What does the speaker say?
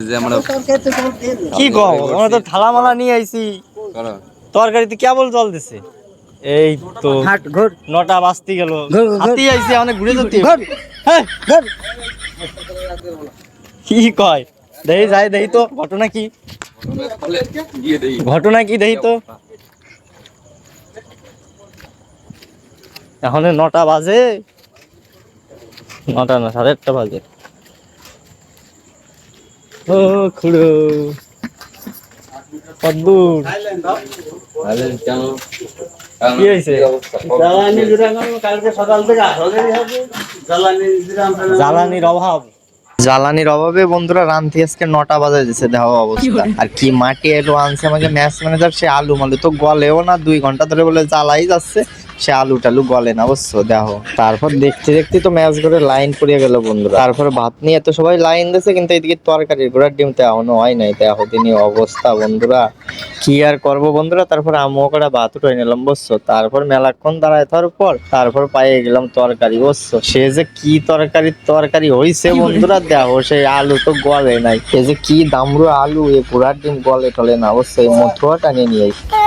যে আমরা কি কও আমরা তো থালা মালা নিয়ে আইছি তরকারিতে কেবল জল দিছে এই তো হাট ঘর 9টা বাজতে গেল হাতি আইছে অনেক ঘুরে যেতে ঘর হ্যাঁ ঘর কি কয় দেই যাই দেই তো ঘটনা কি গিয়ে দেই ঘটনা কি দেই তো এখন 9টা বাজে 9টা না 8:30 বাজে ও খুড়ো কদ্দুর আরে কেন কি হয়েছে জ্বালানির অভাবে বন্ধুরা রান্তি আজকে 9টা বাজে দিছে দেখো অবস্থা আর কি মাটি এলো আনছে আমাকে ম্যাচ ম্যানেজার সে আলু মালু তো গলেও না 2 ঘন্টা ধরে বলে জ্বালাই যাচ্ছে সে আলু টালু গলে না অবশ্য দেখো তারপর দেখতে দেখতে তো ম্যাচ করে লাইন পড়িয়ে গেল বন্ধুরা তারপর ভাত নিয়ে তো সবাই লাইন দিয়েছে কিন্তু এদিকে তরকারি ঘোড়ার ডিম তো এখনো হয় নাই দেখো দিনই অবস্থা বন্ধুরা কি আর করবো বন্ধুরা তারপর আমিও করে ভাত উঠে নিলাম বুঝছো তারপর মেলাক্ষণ দাঁড়ায় থাকার পর তারপর পাইয়ে গেলাম তরকারি বুঝছো সে যে কি তরকারি হইছে বন্ধুরা দেখো সেই আলু তো গলে নাই সে যে কি দামরু আলু এ ঘোড়ার ডিম গলে টলে না অবশ্যই মথুয়া টানিয়ে নিয়ে আইছে